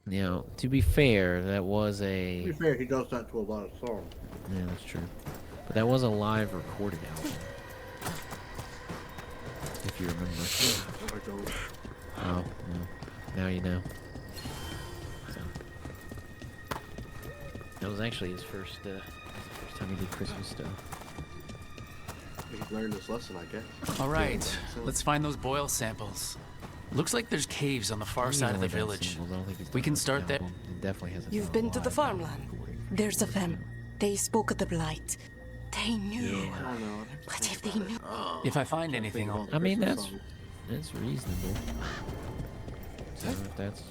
You know, to be fair, that was To be a fair, he does that to a lot of songs. yeah, that's true. But that was a live recorded album, if you remember. I don't. Oh, well, now you know. So that was actually his first time he did Christmas stuff. He learned his lesson, I guess. All Yeah, right, let's find those boil samples. Looks like there's caves on the far He's side of the only done village. singles. I don't think he's We done can an start there. album. He definitely hasn't You've done a been to the live farmland. recording. There's of them. They spoke of the blight. They knew. I don't know. But if they knew... If I find anything, I'll... I mean, that's reasonable. So if that's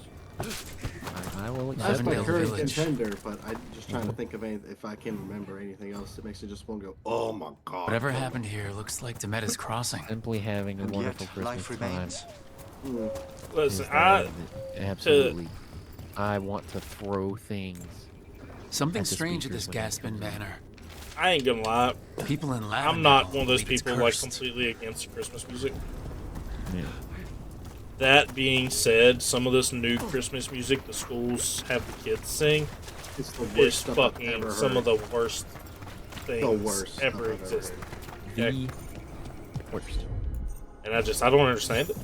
I will That's accept my Avondale it. current Village. contender, but I'm just trying to think of any, if I can remember anything else that makes it just want to go, oh my god. Whatever happened here looks like Demetta's Crossing. Simply having a And wonderful yet, life Christmas time. remains. Mm. is Listen, absolutely. I want to throw things. Something At the strange at this speakers when Gaspin it comes banner. I ain't gonna lie. People in Lavendale I'm not one of those think it's people like cursed. completely against Christmas music. Yeah. That being said, some of this new Christmas music the schools have the kids sing It's the worst is stuff I've fucking ever some heard. of the worst things worst ever stuff I've ever existed. The Okay? worst. And I don't understand it.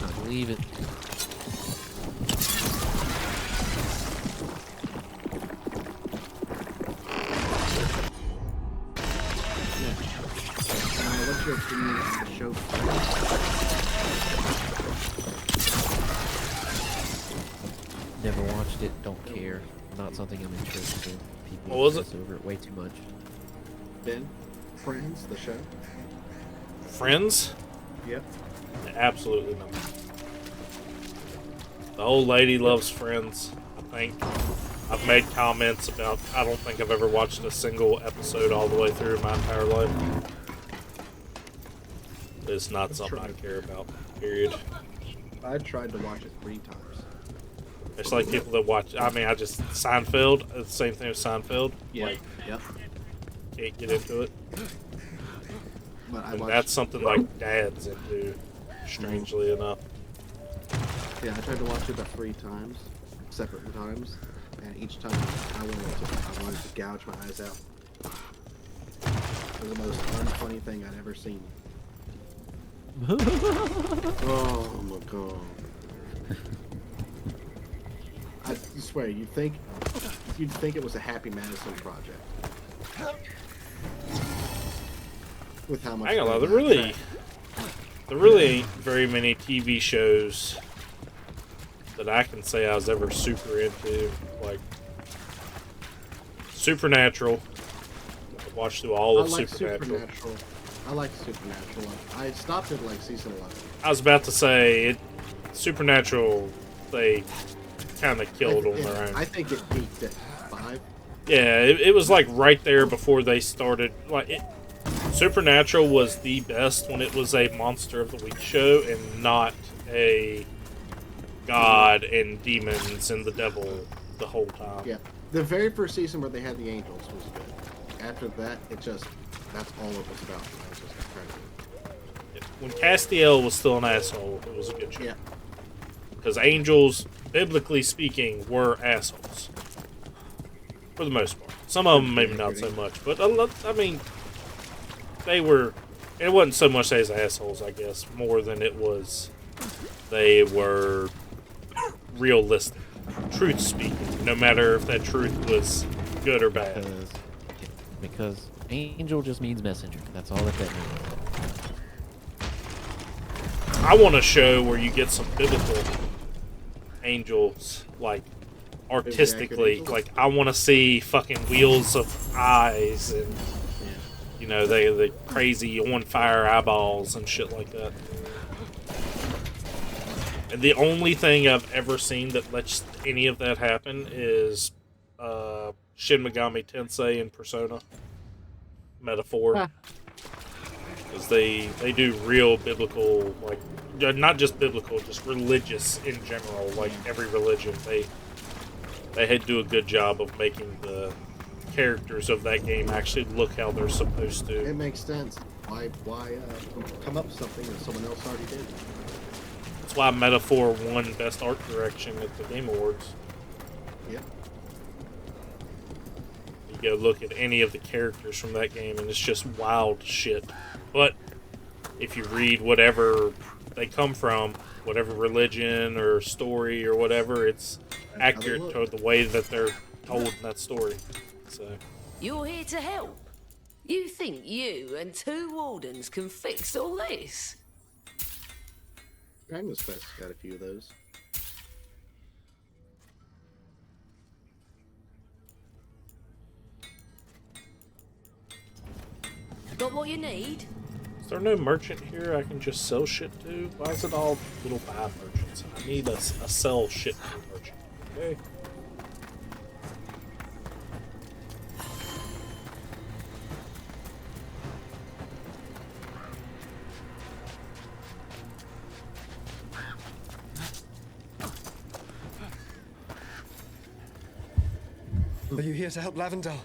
I believe it. What's your opinion on the show? Never watched it. Don't care. Not something I'm interested in. People What was it? obsess over it way too much. Ben? Friends, the show? Friends? Yep. Absolutely not. The old lady loves Friends. I think I've made comments about I don't think I've ever watched a single episode all the way through in my entire life. It's not something I care about. Period. I tried to watch it 3 times. It's like people that watch. I mean, I just Seinfeld. It's the same thing with Seinfeld. Like, Yep. can't get into it. But I And watched, that's something like dads into. Strangely enough. yeah, I tried to watch it about 3 times, separate times, and each time I wanted to gouge my eyes out. It was the most unfunny thing I'd ever seen. Oh my god. I swear, you'd think it was a Happy Madison project. With how much I ain't gonna lie, they there really ain't very many TV shows that I can say I was ever super into. Like Supernatural. I watched through all I of like Supernatural. Supernatural. I like Supernatural. I stopped at like season 11. I was about to say Supernatural. They kind of killed on their own. I think it peaked at 5. Yeah, it was like right there before they started. Supernatural was the best when it was a Monster of the Week show and not a God and demons and the devil the whole time. Yeah. The very first season where they had the angels was good. After that, that's all it was about. It was just incredible. When Castiel was still an asshole, it was a good show. Yeah. Because angels, biblically speaking, were assholes. For the most part. Some of them maybe not so much, but I mean, they were. It wasn't so much as assholes, I guess, more than it was. They were realistic, truth speaking, no matter if that truth was good or bad. Because angel just means messenger. That's all that means. I want a show where you get some biblical angels, like artistically. angels? Like I want to see fucking wheels of eyes and you know the crazy on fire eyeballs and shit like that. And the only thing I've ever seen that lets any of that happen is Shin Megami Tensei and Persona metaphor. Because they do real biblical, like, not just biblical, just religious in general, like every religion. They do a good job of making the characters of that game actually look how they're supposed It to. makes sense. Why come up with something that someone else already did? That's why Metaphor won Best Art Direction at the Game Awards. Yep. You go look at any of the characters from that game, and it's just wild shit. But if you read whatever they come from, whatever religion or story or whatever, it's accurate to the way that they're told in that story. So You're here to help. You think you and 2 wardens can fix all this? Dragon's Quest got a few of those. Got what you need? is there no merchant here I can just sell shit to? Why is it all little buy merchants? I need a sell shit to merchant. Okay. Are you here to help Lavendale?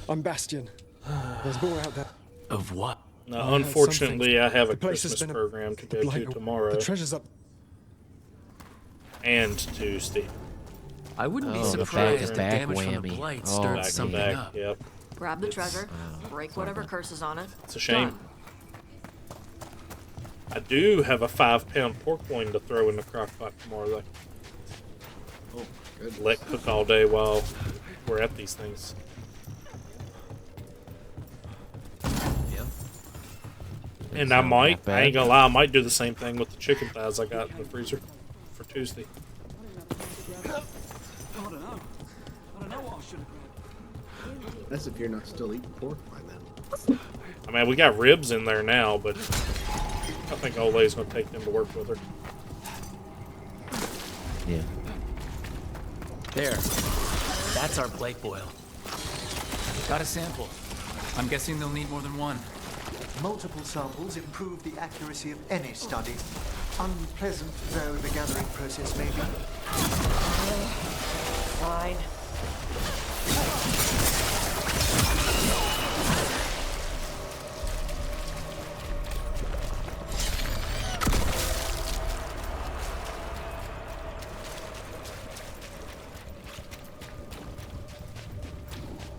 I'm Bastion. There's more out there. Of what? Now, unfortunately, I have a The place has Christmas been program to go like to tomorrow The treasure's up. and Tuesday. I wouldn't be Oh, the surprised if back-to-back damage from the whammy. blight Oh, stirred Back to something back. up. Yep. Grab the It's- treasure, break whatever curse is on it. It's a shame. Done. I do have a 5-pound pork loin to throw in the crock pot tomorrow, though. Oh, good. Let cook all day while we're at these things. Yeah. And I might, I ain't gonna lie, I might do the same thing with the chicken thighs I got in the freezer for Tuesday. That's if you're not still eating pork by then. I mean, we got ribs in there now, but I think Ole's gonna take them to work with her. Yeah. There. That's our plate boil. Got a sample. I'm guessing they'll need more than one. Multiple samples improve the accuracy of any study. Unpleasant though the gathering process may be. Fine.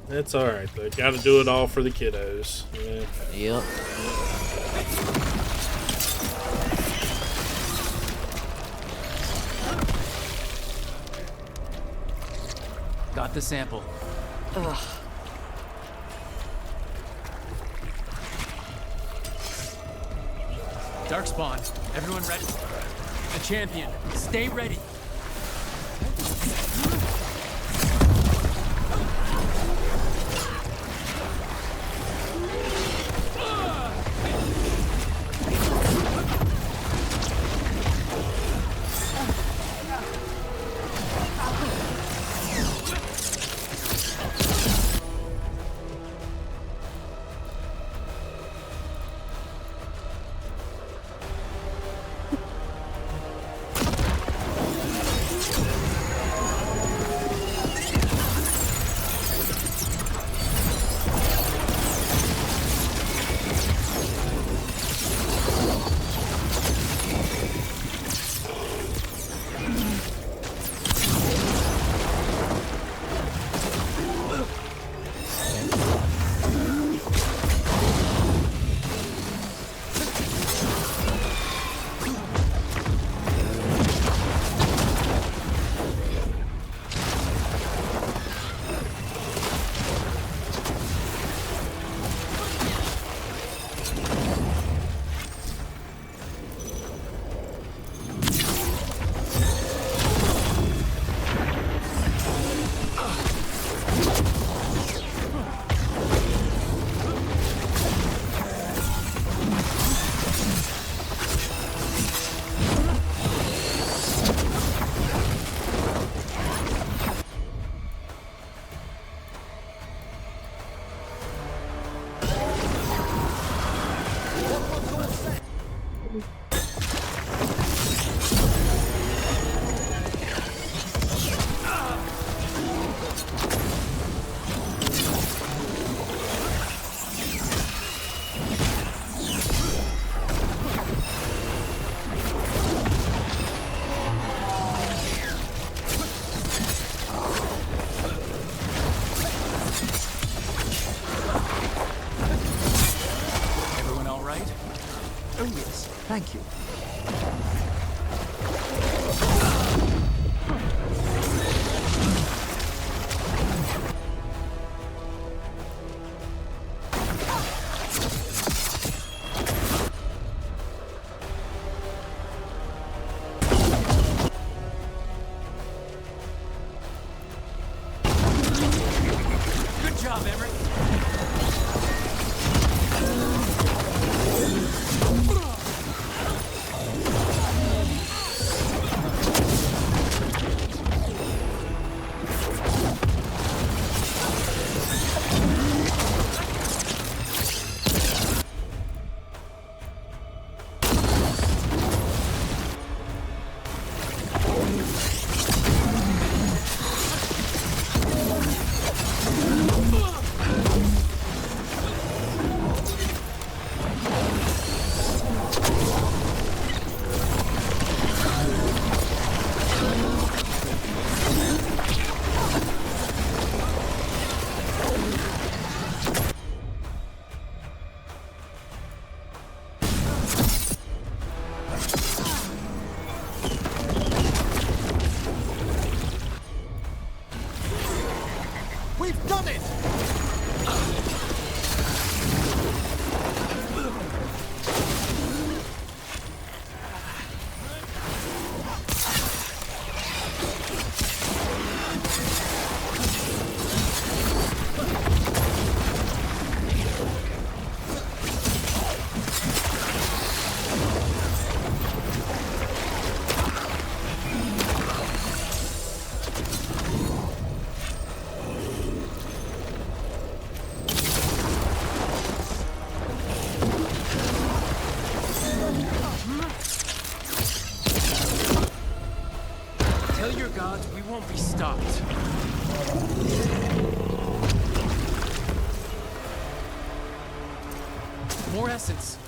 It's alright, though. Gotta do it all for the kiddos. Yeah. Yep. Got the sample. Ugh. Darkspawn, everyone ready? A champion, stay ready. Oh yes, thank you. Good job, Emmerich. We've done it! Tell your gods we won't be stopped. More essence.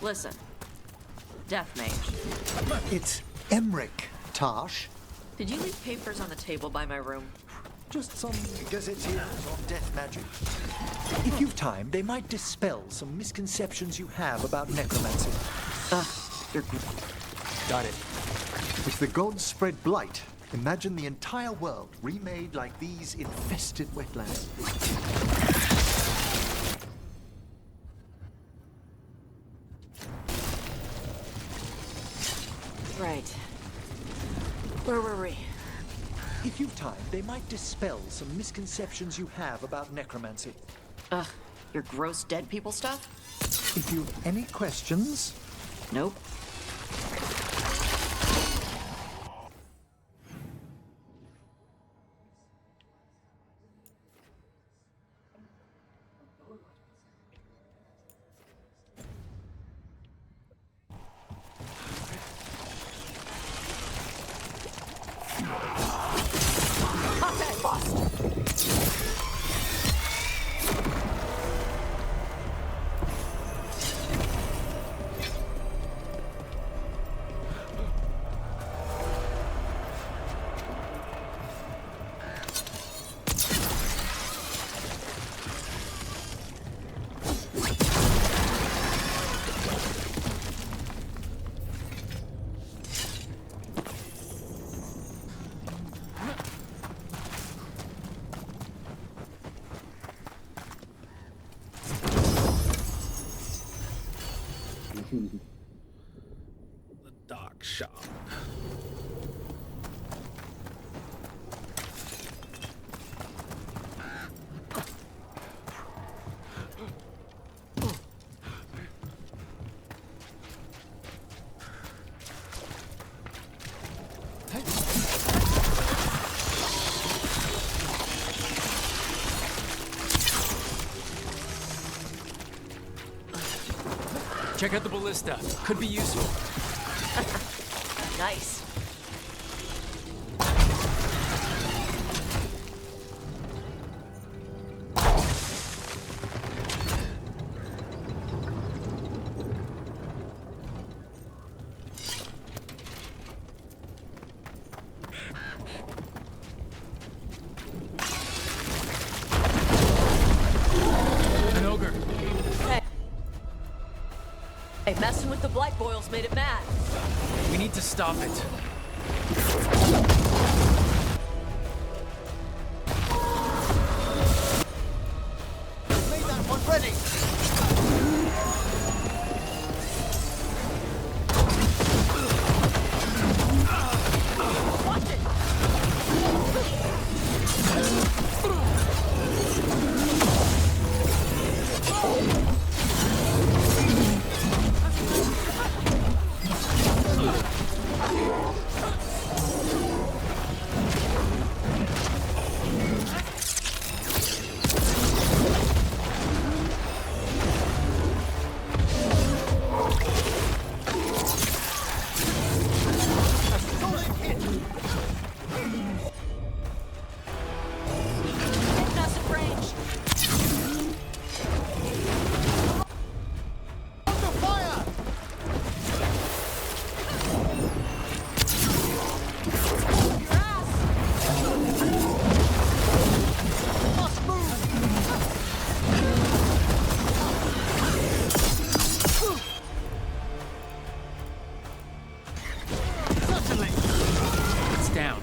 Listen. Death Mage. It's Emmerich, Tarsh. Did you leave papers on the table by my room? Just some gazetteers on death magic. If you've time, they might dispel some misconceptions you have about necromancy. You're... Got it. If the gods spread blight, imagine the entire world remade like these infested wetlands. Right. Where were we? If you've time, they might dispel some misconceptions you have about necromancy. Your gross dead people stuff? If you've any questions, Nope. Contact lost. The dock shop. Check out the ballista. Could be useful. Nice. Hey, messing with the blight boils made it mad. We need to stop it. Made that one ready. Watch it! Massive range. Under fire! Your ass! Must move! Certainly! It's down.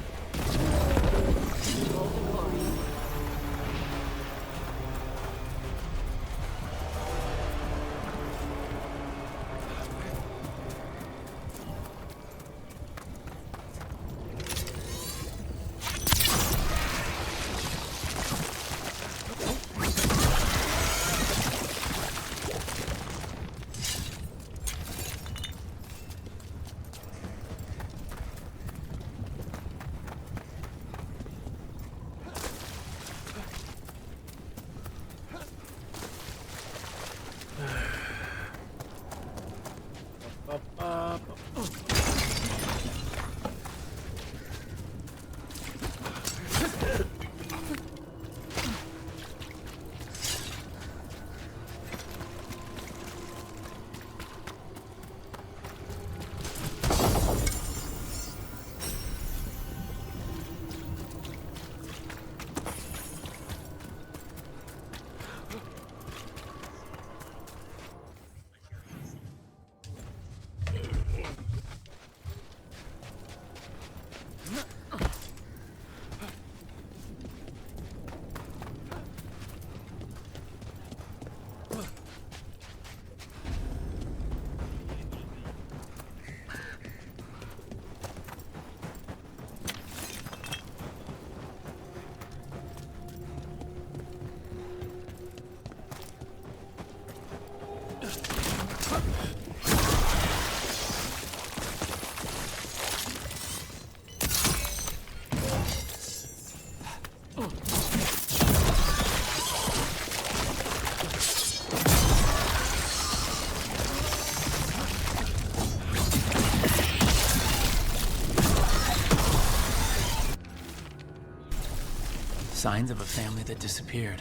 Signs of a family that disappeared.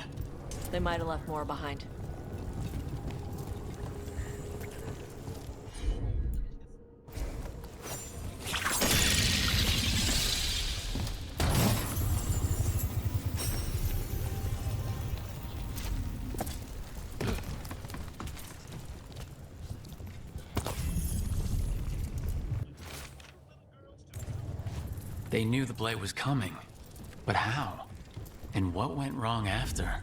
They might have left more behind. They knew the blight was coming. But how? And what went wrong after?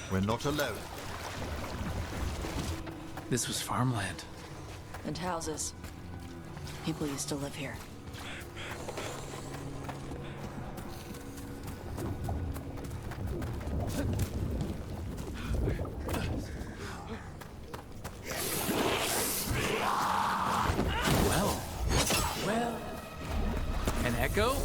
We're not alone. This was farmland. And houses. People used to live here. Well. An echo?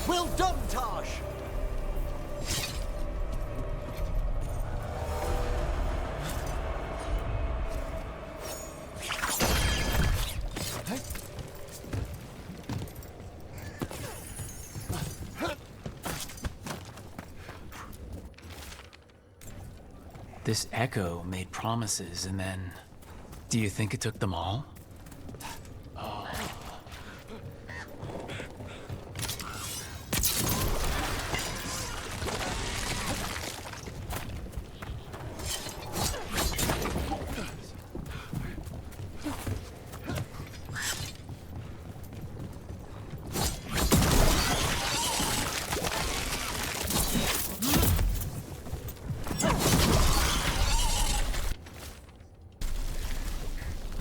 Well done, Taj! This Echo made promises and then... Do you think it took them all?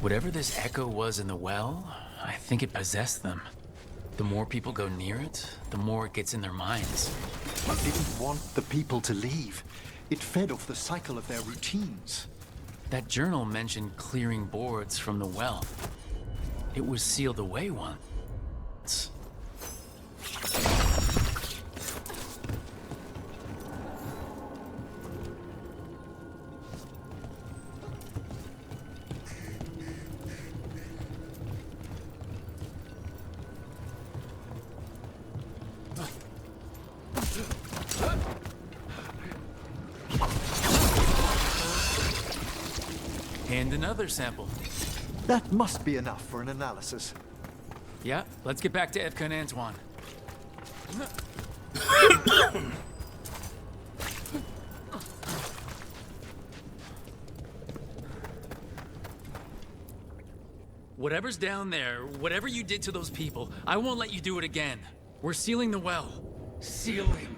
Whatever this Echo was in the well, I think it possessed them. The more people go near it, the more it gets in their minds. It didn't want the people to leave. It fed off the cycle of their routines. That journal mentioned clearing boards from the well. It was sealed away once. And another sample. That must be enough for an analysis. Yeah, let's get back to Evka and Antoine. Whatever's down there, whatever you did to those people, I won't let you do it again. We're sealing the well. Sealing.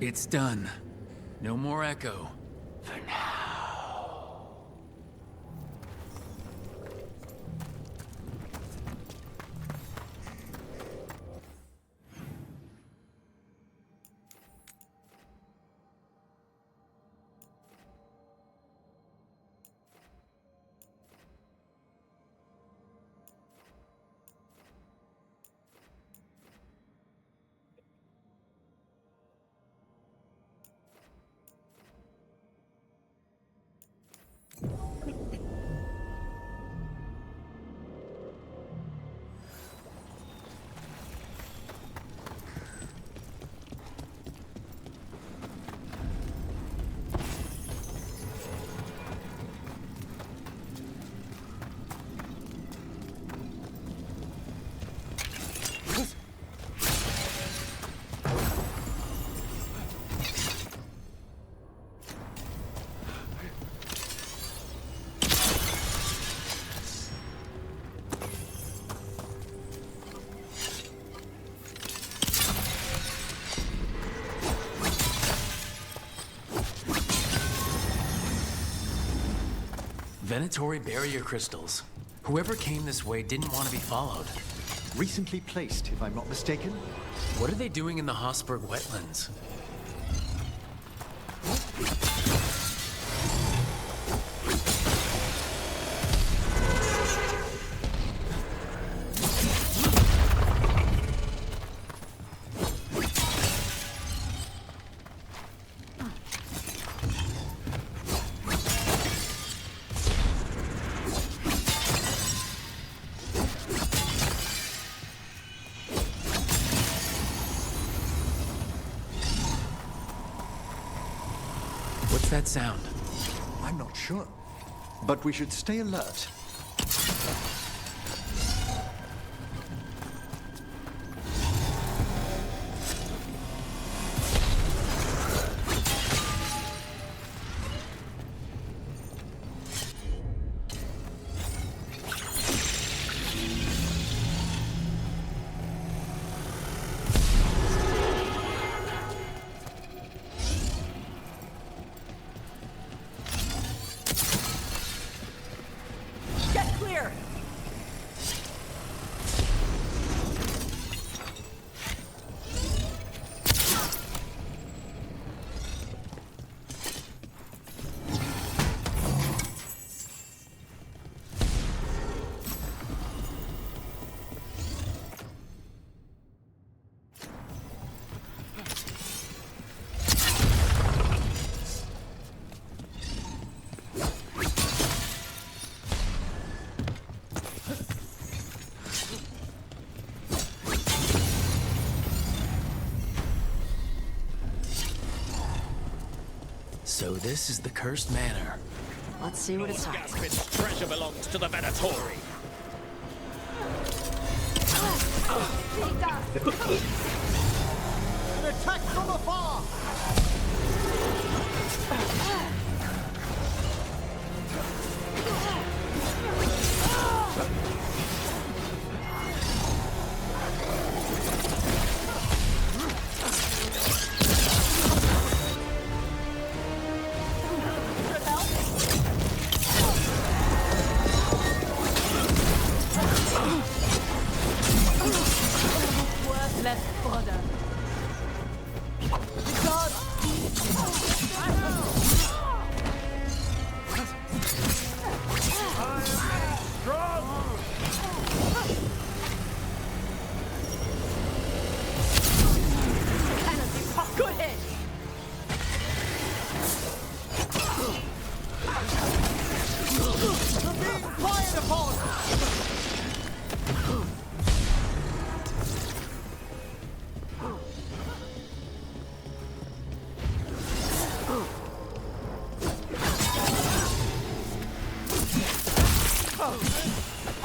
It's done. No more Echo. For now. Venatory barrier crystals. Whoever came this way didn't want to be followed. Recently placed, if I'm not mistaken. What are they doing in the Hossberg wetlands? What's that sound? I'm not sure. But we should stay alert. So this is the cursed manor. Let's see what it's like. Gaspin's treasure belongs to the Venatori. An attack from afar!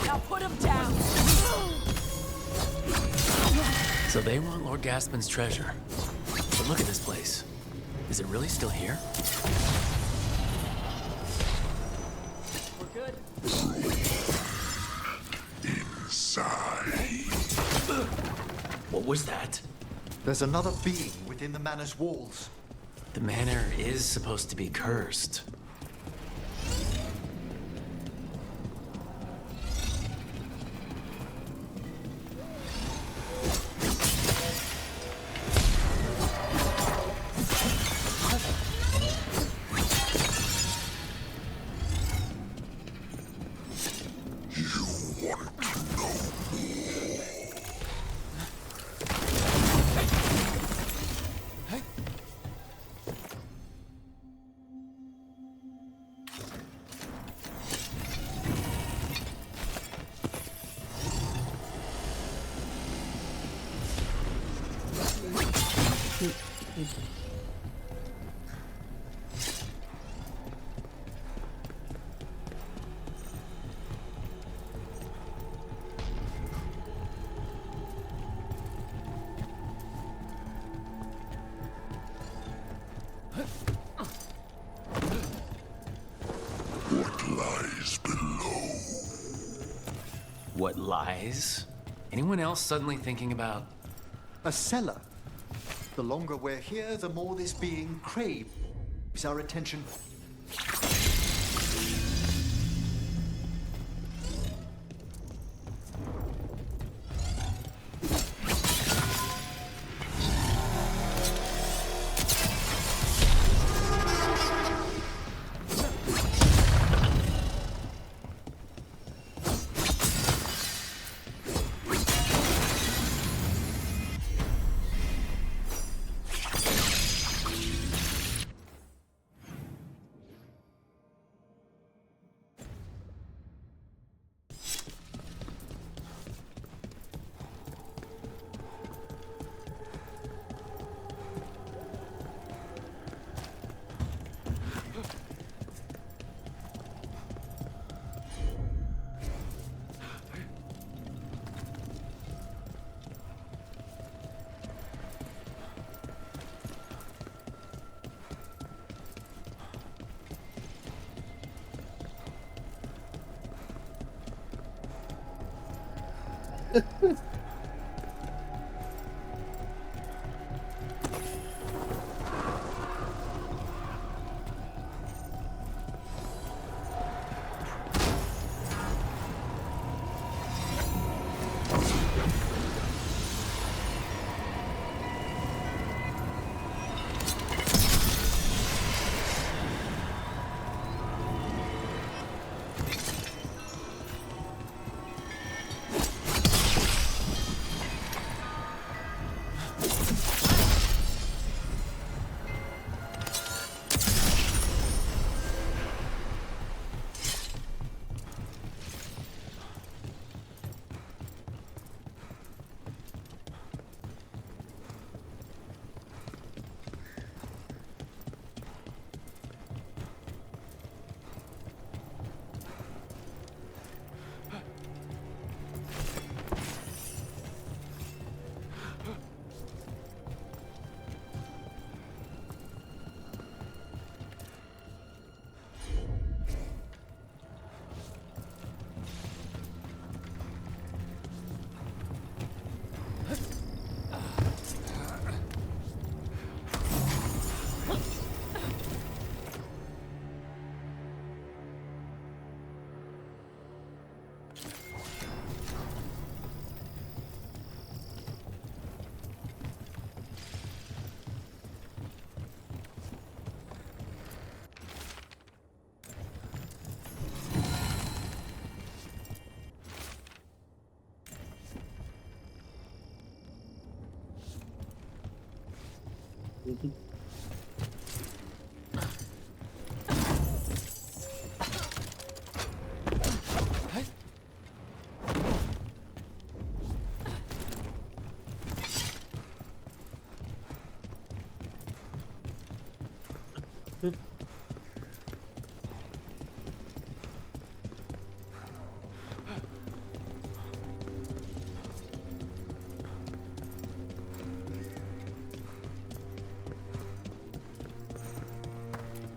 Now put him down. So they want Lord Gaspin's treasure. But look at this place. Is it really still here? We're good. What was that? There's another being within the manor's walls. The manor is supposed to be cursed. What lies? Anyone else suddenly thinking about... A cellar. The longer we're here, the more this being craves our attention.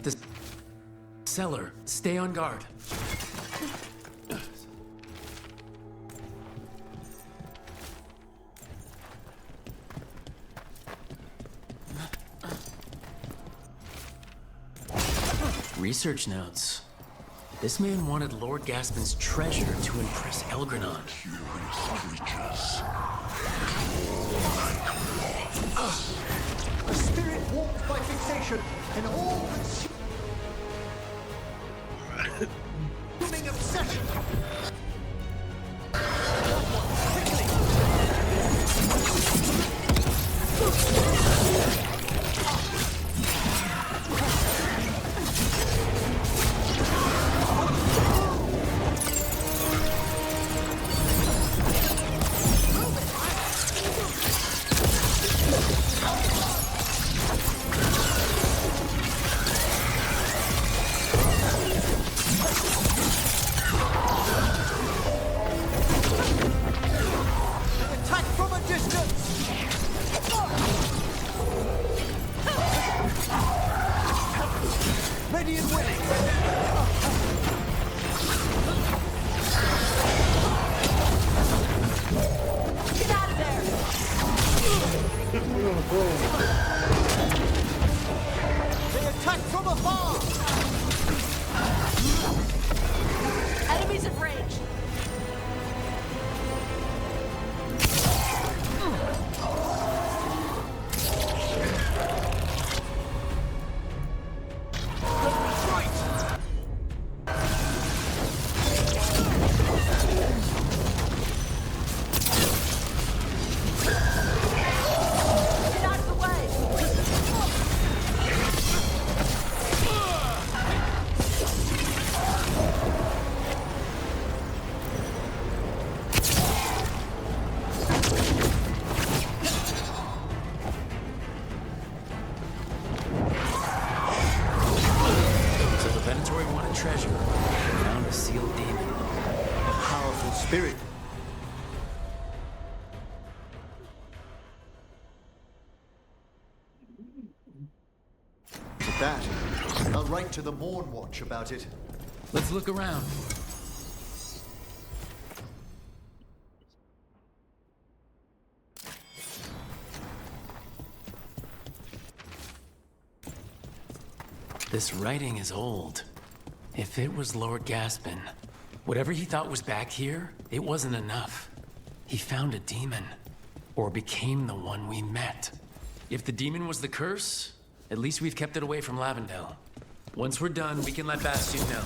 The cellar. Stay on guard. Research notes. This man wanted Lord Gaspin's treasure to impress Elgranon. A spirit warped by fixation, and all consuming obsession. Attack from a distance! Ready and willing! Get out of there! They attack from afar! Enemies at range. Get out of the way! So the Venatori wanted treasure. They found a sealed demon. A powerful spirit. With that, I'll write to the Morn Watch about it. Let's look around. This writing is old. If it was Lord Gaspin, whatever he thought was back here, it wasn't enough. He found a demon, or became the one we met. If the demon was the curse, at least we've kept it away from Lavendel. Once we're done, we can let Bastion know.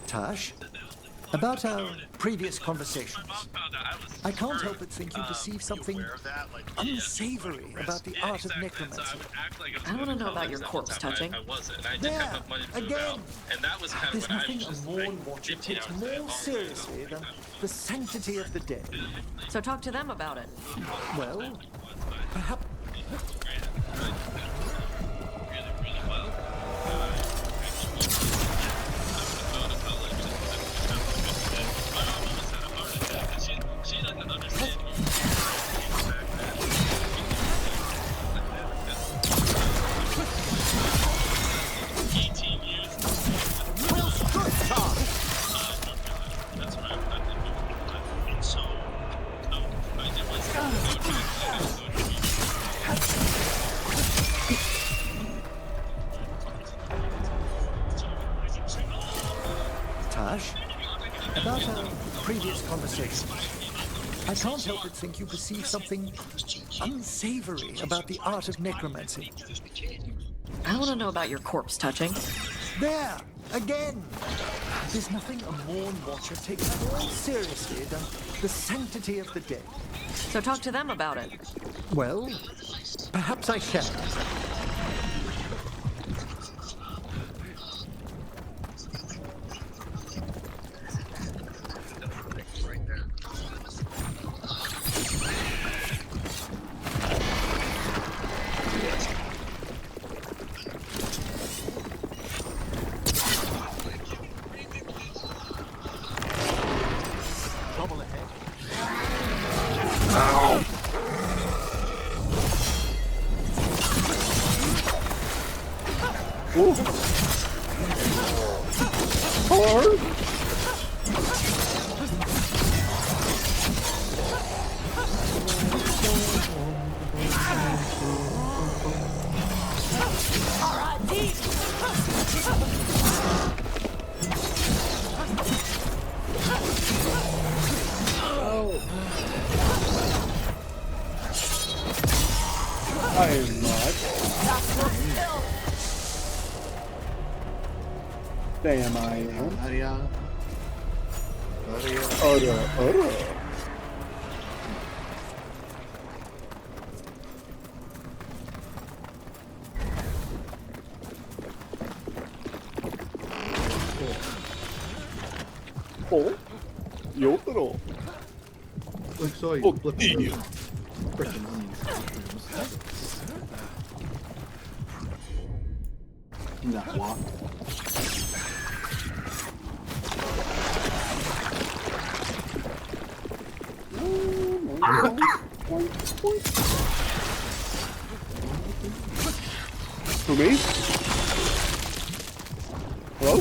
Tash, about our previous conversations, I can't help but think you perceive something unsavory about the art of necromancy. I want to know about your corpse touching. There, again, there's nothing a Morn Watcher takes more seriously than the sanctity of the dead. So talk to them about it. Well, perhaps... Taj. About our previous conversation, I can't help but think you perceive something unsavory about the art of necromancy. I want to know about your corpse touching. There! Again! There's nothing a Morn Watcher takes more seriously than the sanctity of the dead. So talk to them about it. Well, perhaps I shall. I am not. Damn, I am. Oh, yo, pero. Look, so you flip the freaking not walk. For me? Hello?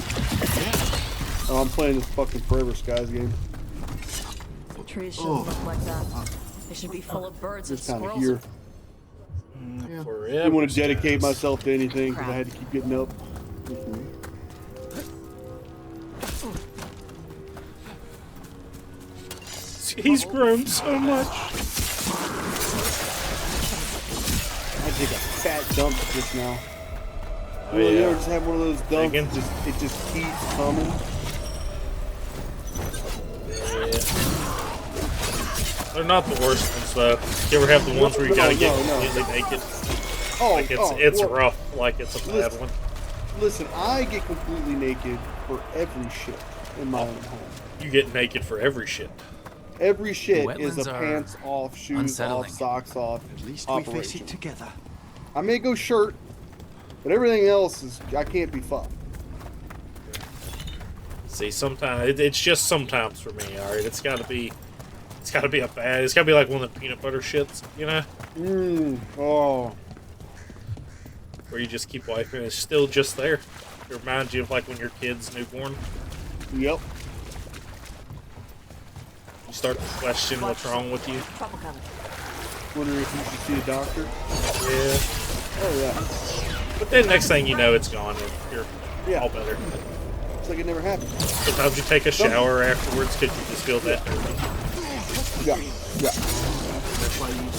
Oh, I'm playing this fucking Forever Skies game. The trees shouldn't look like that. They should be full of birds and Just kind of squirrels. here. I didn't want to dedicate myself to anything because I Crap. had to keep getting up. He's grown so much. I take a fat dump just now. Oh, You yeah. ever just have one of those dumps Again. that it just keeps coming? Yeah. They're not the worst ones though. You ever have the ones where you gotta get No. completely naked? Oh, Like it's well, rough. Like it's a bad listen. one. Listen, I get completely naked for every shit in my own home. You get naked for every shit. Every shit is wetlands a are pants off, shoes unsettling. off, socks off. At least we face operation. it together. I may go shirt, but everything else is I can't be fucked. See, sometimes it's just sometimes for me. All right, it's gotta be a bad. It's gotta be like one of the peanut butter shits, you know, Oh. where you just keep wiping. It's still just there. It reminds you of like when your kid's newborn. Yep. You start to question what's wrong with you. Trouble coming. Wonder if you should see a doctor. Yeah. Oh yeah. But then next thing you know, it's gone and you're Yeah. all better. It's like it never happened. Sometimes you take a shower afterwards because you just feel that dirty. Yeah. Yeah. That's why you use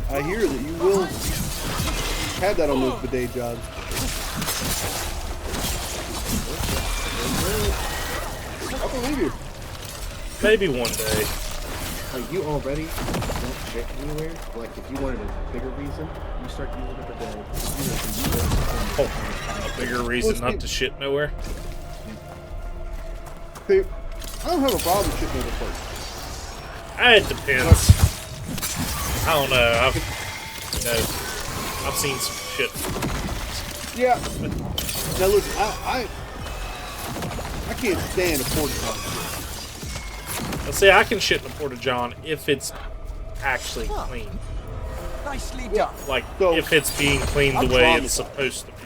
the I hear that you will have that on those bidet jobs. I believe you. Maybe one day. Like, you already don't shit anywhere. Like, if you wanted a bigger reason, you start using it a day. Oh, a bigger reason not to shit nowhere. See, I don't have a problem with shitting other places. It depends. I don't know. I've seen some shit. Yeah. Now look, I can't stand a porta john. Let's say I can shit in a porta john if it's actually clean. Nicely done. Yeah. Like So, if it's being cleaned I'm the way traumatized. it's supposed to be.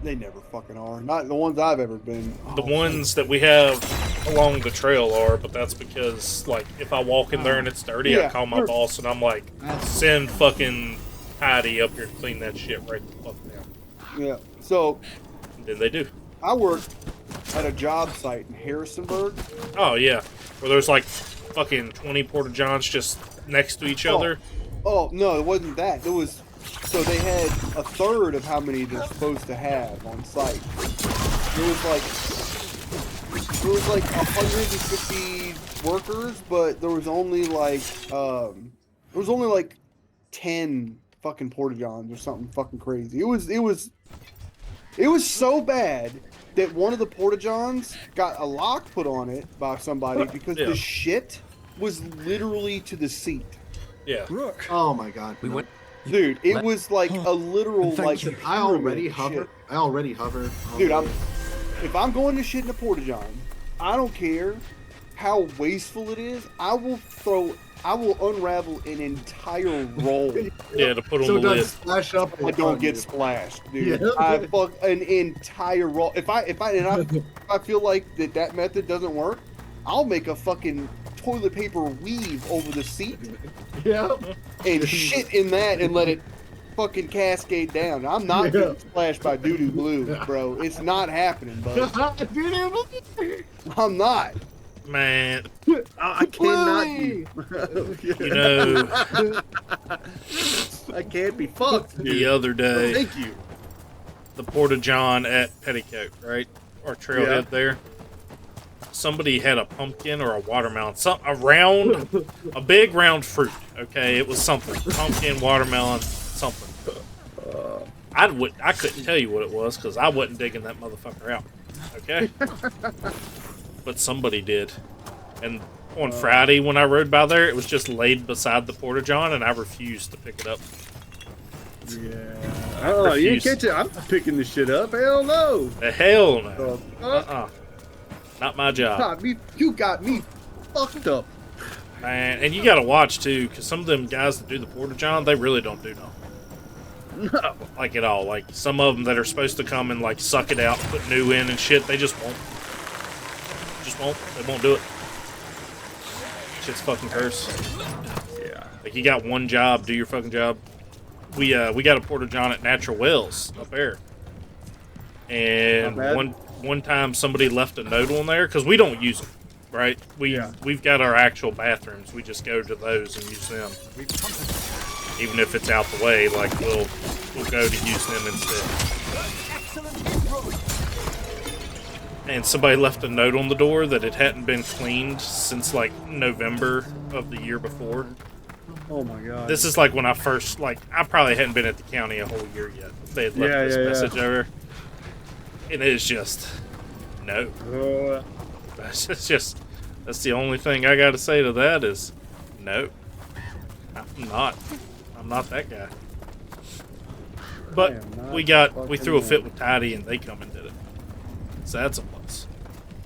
They never fucking are. Not the ones I've ever been. The ones that we have along the trail are, but that's because like if I walk in there and it's dirty, I Yeah, call my sure. boss and I'm like, send fucking Patty up here to clean that shit right the fuck down. Yeah. So Then they do. I worked at a job site in Harrisonburg. Oh yeah, where there's like fucking 20 porta johns just next to each other. Oh no, it wasn't that. It was so they had a third of how many they're supposed to have on site. It was like 150 workers, but there was only like 10 fucking porta johns or something fucking crazy. It was so bad that one of the porta johns got a lock put on it by somebody because the shit was literally to the seat. Yeah. Rook. Oh my god. We went. Dude, it was like a literal like. I already hover. Shit. I already hover. Dude, if I'm going to shit in a porta john, I don't care how wasteful it is. I will unravel an entire roll. Yeah, to put on so the it doesn't lid. splash up. I don't get splashed, dude. Yeah. I fuck an entire roll. If I feel like that method doesn't work, I'll make a fucking toilet paper weave over the seat. Yeah. And shit in that and let it fucking cascade down. I'm not getting splashed by doo-doo blue, bro. It's not happening, bud. I'm not. Man, I cannot be. you know, I can't be fucked. the other day, Thank you. the porta john at Petticoat, right? Or Trailhead there. Somebody had a pumpkin or a watermelon, a big round fruit. Okay, it was something, pumpkin, watermelon, something. I couldn't tell you what it was because I wasn't digging that motherfucker out. Okay, but somebody did. And on Friday when I rode by there, it was just laid beside the porta john, and I refused to pick it up. Yeah. Oh, you didn't catch it. I'm not picking this shit up. Hell no. Hell no. Not my job. You got me fucked up. Man, and you gotta watch too, because some of them guys that do the porta john, they really don't do nothing. No. Like at all. Like some of them that are supposed to come and like suck it out, put new in and shit, they just won't. They won't do it. Shit's fucking curse. Yeah. Like you got one job, do your fucking job. We got a porta john at Natural Wells up there, and one time somebody left a note on there because we don't use them, right? We've got our actual bathrooms. We just go to those and use them, even if it's out the way. Like we'll go to use them instead. And somebody left a note on the door that it hadn't been cleaned since like November of the year before. Oh my god. This is like when I first, I probably hadn't been at the county a whole year yet. They had left this message over. And it is just, no. That's the only thing I gotta say to that is, no. I'm not that guy. But we threw a fit with Tidy and they come and did it. So that's a plus.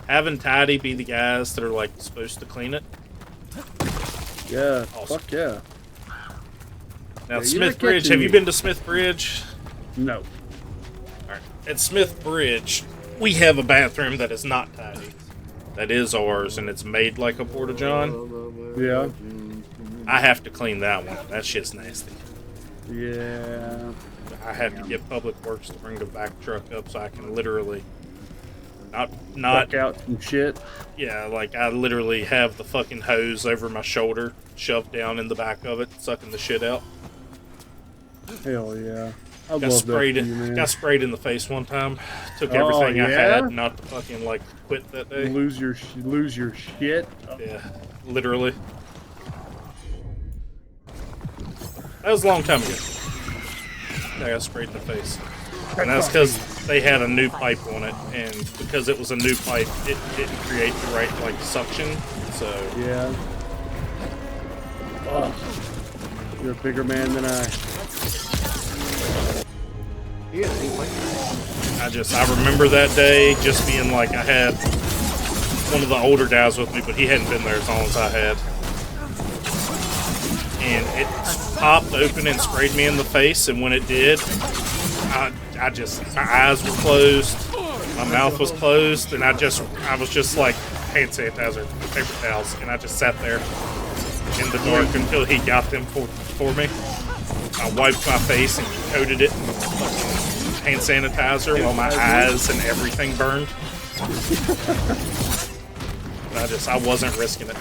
Having Tidy be the guys that are like supposed to clean it. Yeah, awesome. fuck yeah. Now, Smith Bridge, have you been to Smith Bridge? No. Alright. At Smith Bridge, we have a bathroom that is not tidy. That is ours, and it's made like a porta john. Yeah. I have to clean that one. That shit's nasty. Yeah. I have to get Public Works to bring the back truck up so I can literally not fuck out some shit. Yeah, like I literally have the fucking hose over my shoulder, shoved down in the back of it, sucking the shit out. Hell yeah. Got sprayed in the face one time. Took everything I had not to fucking quit that day. Lose your shit. Yeah, literally. That was a long time ago. I got sprayed in the face. And that's because they had a new pipe on it, and because it was a new pipe, it didn't create the right suction. So yeah. Oh, you're a bigger man than I. I remember that day just being I had one of the older guys with me, but he hadn't been there as long as I had. And it popped open and sprayed me in the face, and when it did, my eyes were closed, my mouth was closed, and I was just like, hand sanitizer, paper towels, and I just sat there in the dark until he got them for me. I wiped my face and coated it in hand sanitizer while my eyes and everything burned. I wasn't risking it.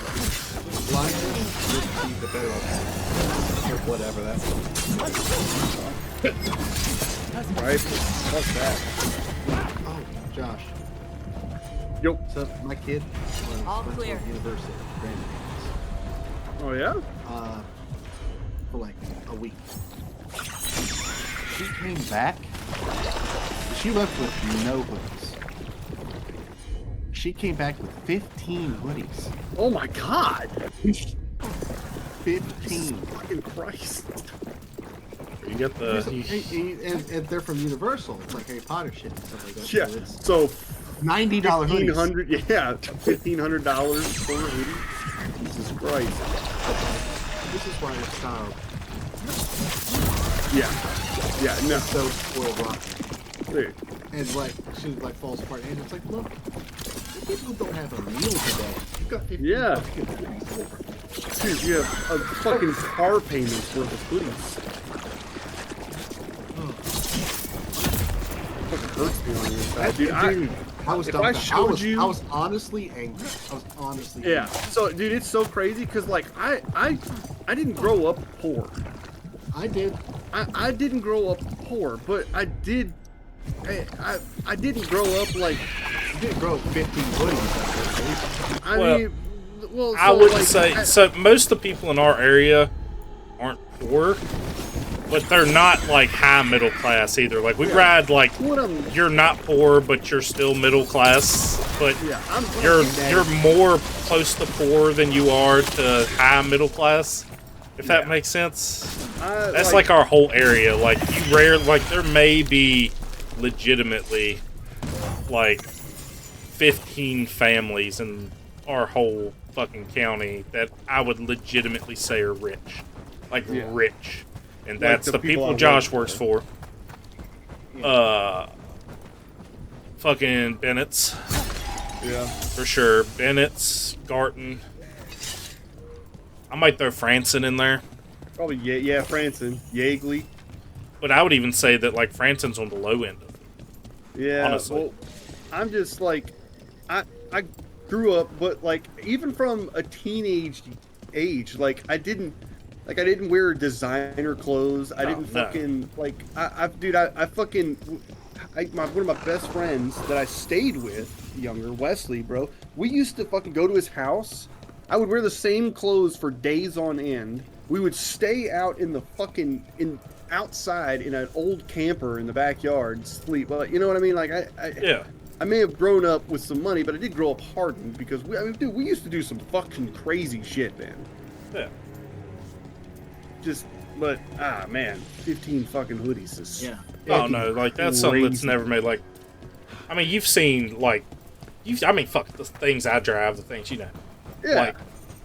Blindness would be the better option. Or whatever that's. Right? What's that? Oh, Josh. Yo. So my kid All went clear. to university. Oh yeah? For like a week. She came back. She left with no hoodies. She came back with 15 hoodies. Oh my god! 15. Fucking Christ. You get the... And they're from Universal. It's like Harry Potter shit and stuff like that. Yeah, So so $90 hoodies. $1,500, yeah, $1,500 per hoodie. Jesus Christ. This is why it's style. Yeah. Yeah, no. It's so spoiled rotten. Dude. And like, she like falls apart. And it's like, look, people don't have a meal today. You've got 15 Yeah. fucking hoodies. Dude, you have a fucking car payment's worth of hoodies. Fucking hurts me on the inside. Dude, I was if dumb. I showed you... I was honestly angry. I was honestly Yeah. angry. So, dude, it's so crazy because, like, I didn't grow up poor. I did. I didn't grow up poor, but I did. I didn't grow up like. You didn't grow up 15 hoodies. I Well, mean, well, I so, wouldn't like, say... So, most of the people in our area aren't poor, but they're not, like, high middle class either. Like, we ride, like, you're not poor, but you're still middle class, but you're more close to poor than you are to high middle class, if that makes sense. That's like our whole area. Like, there may be legitimately, like, 15 families in our whole fucking county that I would legitimately say are rich. Like, rich. And that's the people Josh works for. Fucking Bennett's. Yeah. For sure. Bennett's, Garton. I might throw Franson in there. Probably, yeah, Franson. Yeagley. But I would even say that, like, Franson's on the low end of it. Yeah, honestly. well, I'm just, like, I grew up, but, like, even from a teenage age, like, I didn't wear designer clothes. I didn't fucking, like, dude, I fucking, one of my best friends that I stayed with, younger, Wesley, bro, we used to fucking go to his house. I would wear the same clothes for days on end. We would stay out in the fucking, outside in an old camper in the backyard, sleep. Well, you know what I mean? Like, I may have grown up with some money, but I did grow up hardened because, dude, we used to do some fucking crazy shit, man. Yeah. But, man, 15 fucking hoodies is... Yeah. Oh, no, like, that's something that's never made, like... I mean, you've seen, like... fuck, the things I drive, the things, you know. Yeah. Like,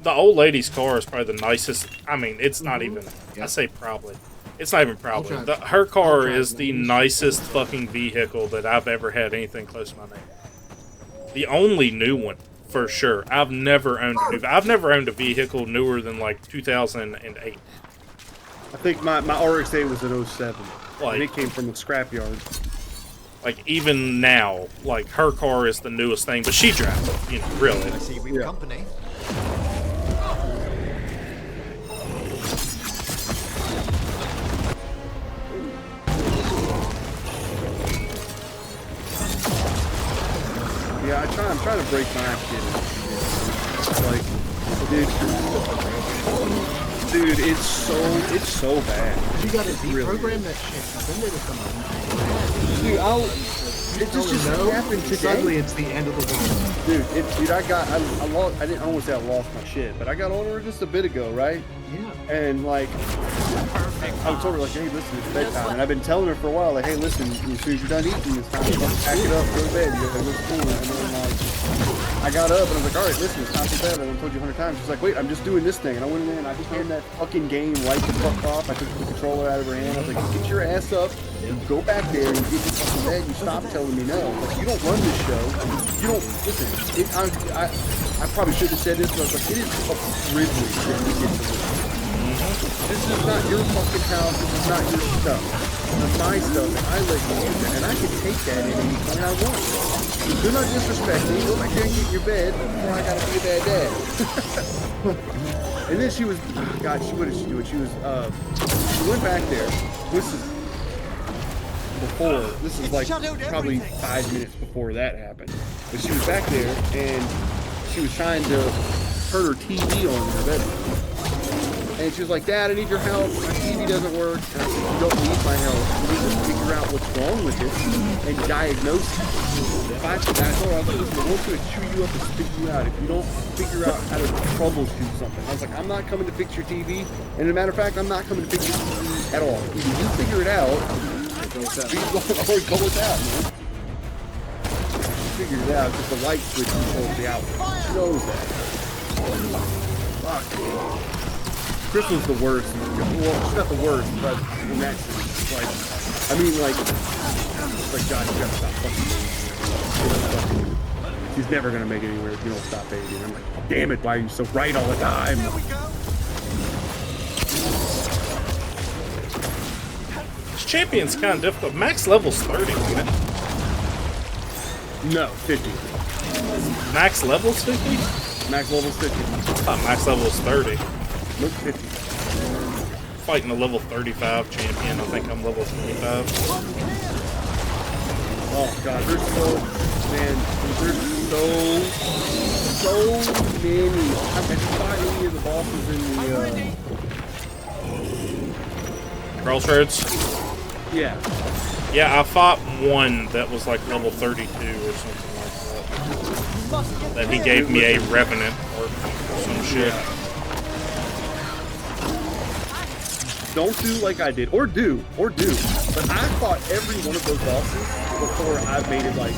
the old lady's car is probably the nicest... I mean, it's not even... I say probably. It's not even probably. Her car is the nicest fucking vehicle that I've ever had anything close to my name. The only new one, for sure. I've never owned a vehicle newer than, like, 2008. I think my RX-8 was an 07. Like, and it came from a scrapyard. Like, even now, like, her car is the newest thing, but she drives it, you know, really. I see we've company. Yeah, I'm trying to break my shit. Like, dude, it's so bad. You gotta deprogram that shit. Then they become Dude, it just happened today. Suddenly, it's the end of the world. Dude, I didn't almost say I lost my shit, but I got on her just a bit ago, right? Yeah. And like, I told her like, hey, listen, it's bedtime, and I've been telling her for a while, like, hey, listen, as soon as you're done eating, it's time to pack it up, go to bed. You gotta go to school. And then like, I got up and I was like, all right, listen, it's time for bed. I told you 100 times. She's like, wait, I'm just doing this thing, and I went in there and I turned that fucking game right the fuck off. I took the controller out of her hand. I was like, get your ass up, you go back there and get your fucking bed. You stop telling me no. Like, you don't run this show. You don't listen. I probably should have said this, but I was like, it is a privilege that we get to live. This is not your fucking house. This is not your stuff. of my stuff, and I let you use it, and I can take that at any point I want. Do not disrespect me. Go back there and get in your bed before I gotta be a bad dad. And then she was, oh God, what did she do? She was, she went back there. This is before, this is like probably 5 minutes before that happened. But she was back there, and she was trying to turn her TV on in her bedroom. And she was like, Dad, I need your help. My TV doesn't work. And I said, you don't need my help. You need to figure out what's wrong with it and diagnose it. If I told her, I was like, listen, I want to chew you up and spit you out if you don't figure out how to troubleshoot something. I was like, I'm not coming to fix your TV. And as a matter of fact, I'm not coming to fix your TV at all. Either you figure it out, or go without, man. Figure it out because the light switch controls the outlet. She knows that. Fuck. Crystal's the worst. Well, she's not the worst, but in that sense, like, I mean, like, God, you gotta stop fucking. She's never gonna make it anywhere if you don't stop bathing. I'm like, oh, damn it, why are you so right all the time? This champion's kind of difficult. Max level's 30, isn't it? No, 50. Max level's 50? Max level's 50. I thought max level was 30. Nope, 50. Fighting a level 35 champion. I think I'm level 25. Oh God, there's so many. Have you fought any of the bosses in the Crossroads? Yeah. Yeah, I fought one that was like level 32 or something like that. That he gave me a Revenant or some shit. Yeah. Don't do like I did, or do. But I fought every one of those bosses before I made it like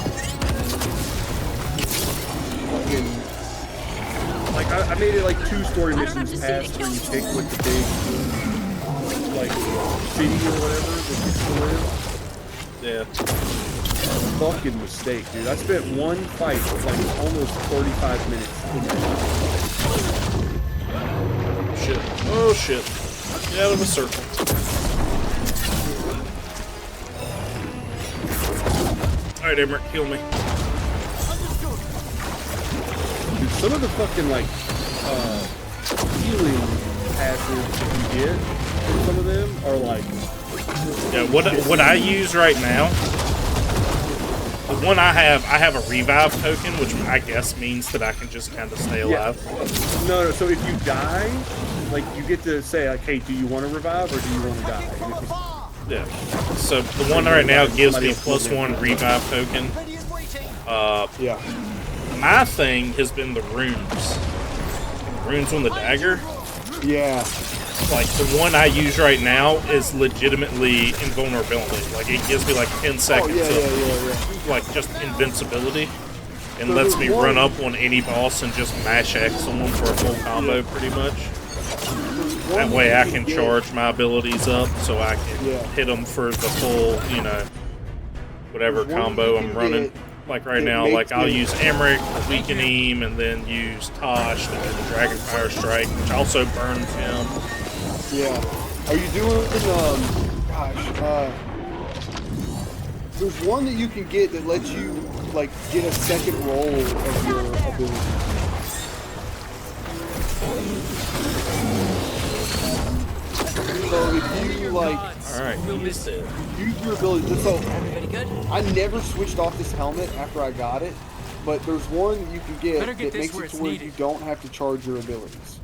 fucking. Like I made it like 2 story missions past where you pick with the big like city or whatever that you still live. Yeah. Fucking mistake, dude. I spent one fight with like almost 45 minutes in that. Shit. Oh shit. Get out of the circle. Alright, Emmerich, kill me. Dude, some of the fucking like healing passives that you get from some of them are like. Yeah, what I use right now, the one I have a revive token, which I guess means that I can just kind of stay alive. Yeah. No, so if you die, like you get to say like, hey, do you want to revive or do you want to die? Yeah. So the one right now gives me +1 revive token. Yeah. My thing has been the runes. Runes on the dagger. Yeah. Like, the one I use right now is legitimately invulnerability. Like, it gives me like 10 seconds of like just invincibility. And lets me run up on any boss and just mash X on them for a full combo, pretty much. That way I can charge my abilities up so I can hit them for the full, you know, whatever combo I'm running. Like right now, like I'll use Emmerich, weaken him, and then use Tosh to do the Dragon Fire Strike, which also burns him. Yeah. Are you doing, there's one that you can get that lets you, like, get a second roll of your ability. So if you, like... Alright, use your ability. So, I never switched off this helmet after I got it, but there's one you can get that makes it to where you don't have to charge your abilities.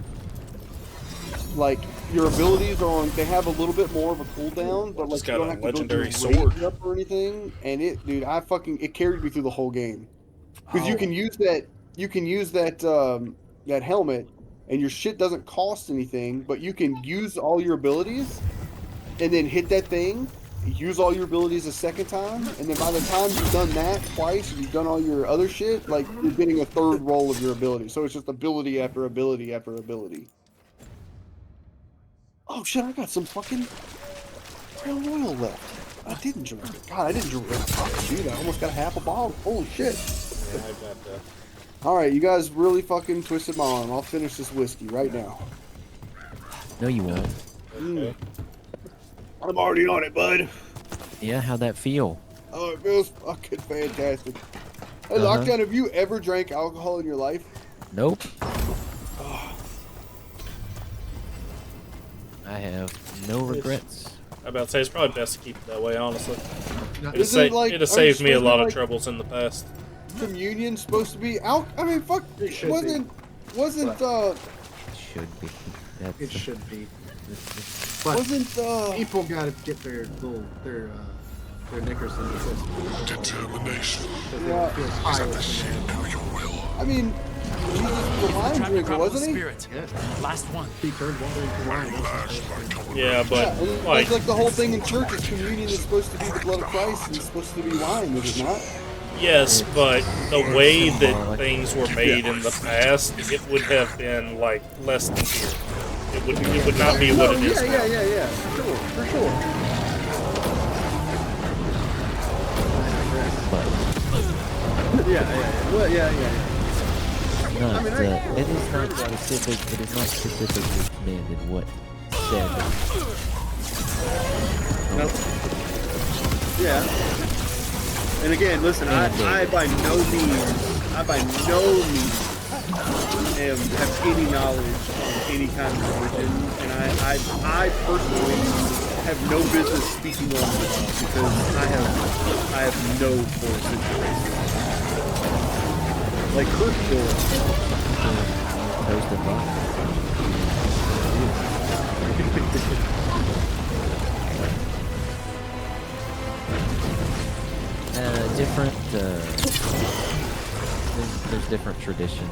Like, your abilities are on, they have a little bit more of a cooldown, but like you don't have to legendary go to sword up or anything. And it, dude, it carried me through the whole game. Because you can use that, that helmet, and your shit doesn't cost anything, but you can use all your abilities, and then hit that thing, use all your abilities a second time, and then by the time you've done that twice, and you've done all your other shit, like, you're getting a third roll of your ability. So it's just ability after ability after ability. Oh shit, I got some fucking real oil left. I didn't drink it. God, I didn't drink it. Oh, dude, I almost got half a bottle. Holy shit. Yeah, I got that. Alright, you guys really fucking twisted my arm. I'll finish this whiskey right now. No, you won't. I'm already on it, bud. Yeah, how'd that feel? Oh, it feels fucking fantastic. Hey, Lockdown, have you ever drank alcohol in your life? Nope. I have no regrets. I'm about to say it's probably best to keep it that way, honestly. Is it like, it has saved me a lot of like, troubles in the past. Communion's supposed to be I mean, fuck. It should wasn't. It should be. It should be. Wasn't people gotta get their knickers in the system. Determination. Yeah. I mean, Jesus was a wine drinker, wasn't he? Spirit. Yeah. Last one. He turned water into wine. Yeah, but Yeah, like the whole thing in church is communion is supposed to be the blood of Christ and it's supposed to be wine, is it not? yes, but the way that things were made in the past, it would have been like less than here. It would not be what it is now. Yeah, for sure. Well, yeah. Not, it is not specific. It is not specifically commanded what said. Nope. Yeah. And again, listen, I by no means have any knowledge on any kind of religion, and I personally have no business speaking on this because I have no force interest. Like Kurt Different. There's different traditions.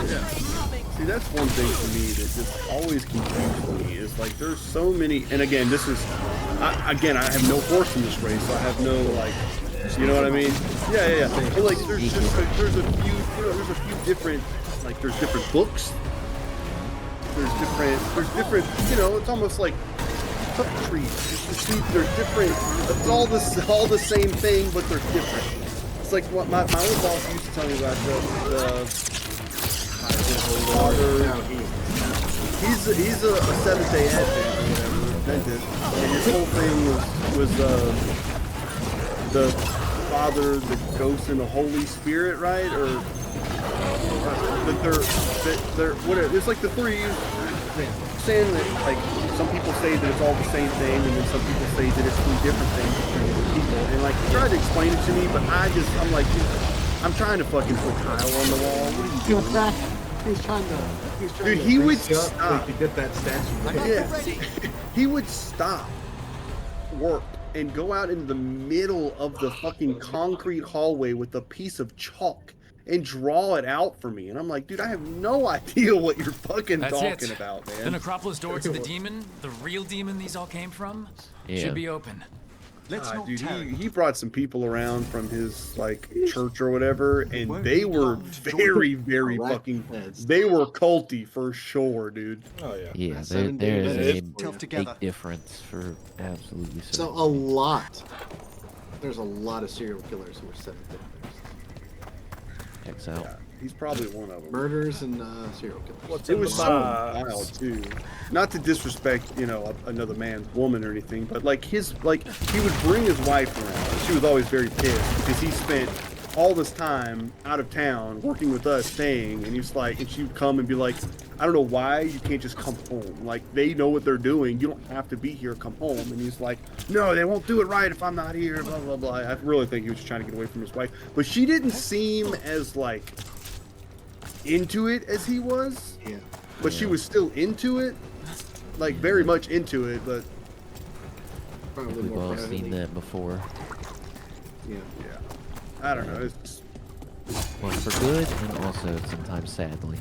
Yeah. See, that's one thing for me that just always confuses me is like there's so many, and again, this is, I have no force in this race, so I have no like, you know what I mean? Yeah. But like there's a few different, like there's different books. There's different, you know, it's almost like trees. They're different. It's all the same thing, but they're different. It's like what my old boss used to tell me about he's a Seventh-day Adventist or whatever, and his whole thing was the Father, the Ghost, and the Holy Spirit, right? Or that they're whatever. It's like the three. Saying that, like, some people say that it's all the same thing, and then some people say that it's three different things for different people. And like, he tried to explain it to me, but I'm like, dude, I'm trying to fucking put tile on the wall. What are you doing? He's trying to. Dude, he would stop to get that statue. Yeah, he would stop work and go out into the middle of the fucking concrete hallway with a piece of chalk and draw it out for me. And I'm like, dude, I have no idea what you're fucking talking about, man. The necropolis door to the demon, the real demon these all came from, should be open. Dude, he brought some people around from his like church or whatever, and they were very, very fucking. They were culty for sure, dude. Oh yeah. Yeah, there's a big difference for absolutely certain. So there's a lot of serial killers who are Seventh-day Adventists. Checks out. Yeah, he's probably one of them. Murders and serial killers. It was so wild too. Not to disrespect, you know, another man's woman or anything, but like he would bring his wife around. She was always very pissed because he spent all this time out of town working with us, staying, and he's like, and she would come and be like, I don't know why you can't just come home. Like they know what they're doing. You don't have to be here. Come home. And he's like, no, they won't do it right if I'm not here. Blah blah blah. I really think he was just trying to get away from his wife, but she didn't seem as like into it as he was. Yeah. But she was still into it, like very much into it. But we've all seen that before. Yeah. I don't know. It's well, for good and also sometimes sadly.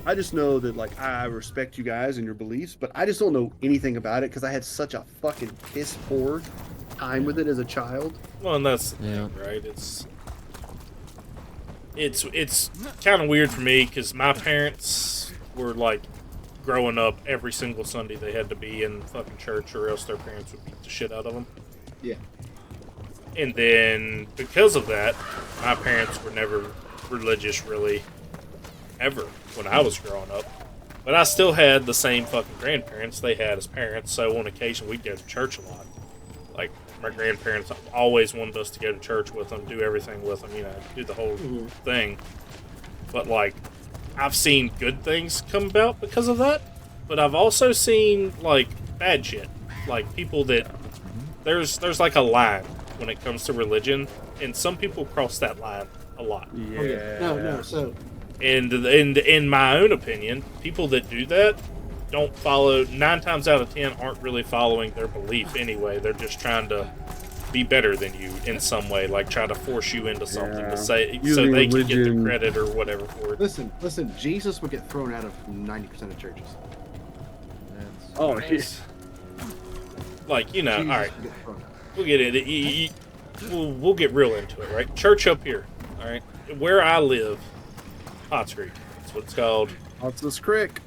I just know that like I respect you guys and your beliefs, but I just don't know anything about it because I had such a fucking piss poor time with it as a child. Well, and that's the thing, right? It's kind of weird for me because my parents were like growing up every single Sunday they had to be in fucking church or else their parents would beat the shit out of them. Yeah. And then because of that, my parents were never religious really ever when I was growing up. But I still had the same fucking grandparents they had as parents, so on occasion we'd go to church a lot. Like, my grandparents always wanted us to go to church with them, do everything with them, you know, do the whole thing. But, like, I've seen good things come about because of that, but I've also seen, like, bad shit. Like, people that... There's like a line when it comes to religion, and some people cross that line a lot. Yeah. Oh, yeah. No, so... And in my own opinion, people that do that don't follow, 9 times out of 10 aren't really following their belief anyway. They're just trying to be better than you in some way, like try to force you into something to say so they can get the credit or whatever for it. Listen, Jesus would get thrown out of 90% of churches. Oh, jeez. Like, you know, alright. We'll get it. We'll get real into it, right? Church up here, alright? Where I live, Potts Creek, that's what it's called. Potts Creek.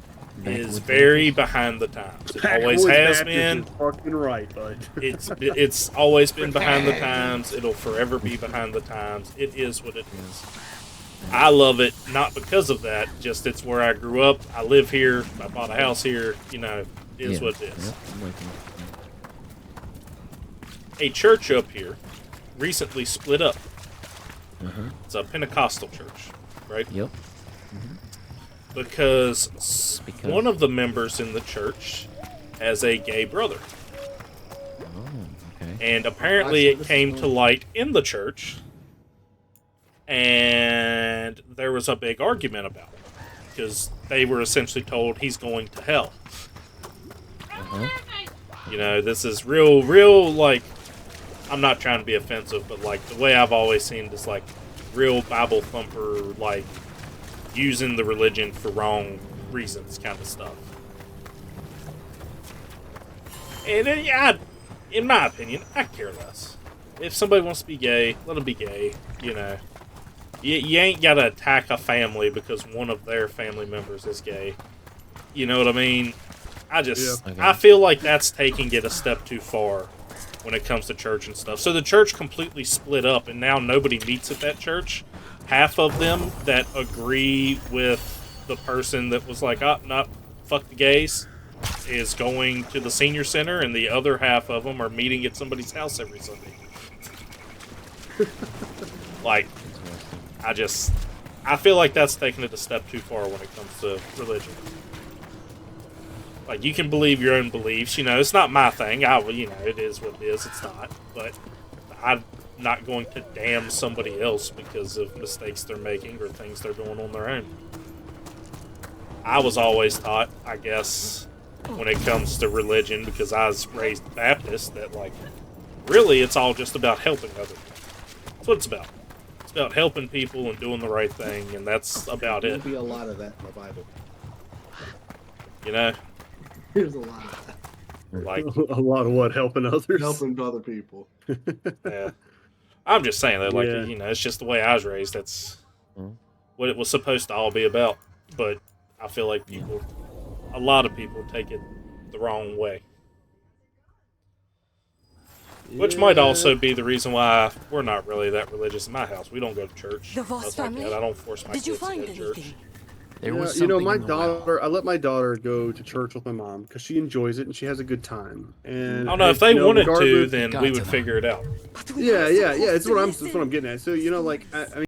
Is very behind the times. It always has been. Fucking right, bud. It's always been behind the times. It'll forever be behind the times. It is what it is. I love it, not because of that, just it's where I grew up. I live here. I bought a house here. You know, it is what it is. A church up here recently split up. It's a Pentecostal church, right? Yep. Because one of the members in the church has a gay brother. Oh, okay. And apparently it came to light in the church, and there was a big argument about it. Because they were essentially told he's going to hell. You know, this is real, like, I'm not trying to be offensive, but, like, the way I've always seen this, like, real Bible thumper, like, using the religion for wrong reasons kind of stuff. And in my opinion, I care less. If somebody wants to be gay, let them be gay, you know. You ain't gotta attack a family because one of their family members is gay. You know what I mean? I feel like that's taking it a step too far when it comes to church and stuff. So the church completely split up, and now nobody meets at that church. Half of them that agree with the person that was like, oh, not fuck the gays, is going to the senior center, and the other half of them are meeting at somebody's house every Sunday. Like, I feel like that's taking it a step too far when it comes to religion. Like, you can believe your own beliefs, you know, it's not my thing, you know, it is what it is, it's not, but I'm not going to damn somebody else because of mistakes they're making or things they're doing on their own. I was always taught, I guess, when it comes to religion, because I was raised Baptist, that, like, really it's all just about helping other people. That's what it's about. It's about helping people and doing the right thing, and that's about it. There'll be a lot of that in the Bible. You know? There's a lot of that. Like, a lot of what? Helping others? Helping other people. Yeah. I'm just saying that, like, you know, it's just the way I was raised. That's what it was supposed to all be about. But I feel like a lot of people take it the wrong way. Which might also be the reason why we're not really that religious in my house. We don't go to church. The Voss family? Like that. I don't force my kids to go to church. You know, my daughter, I let my daughter go to church with my mom because she enjoys it and she has a good time. And I don't know, if they wanted to, then we would figure it out. Yeah. It's what I'm getting at. So, you know, like, I mean,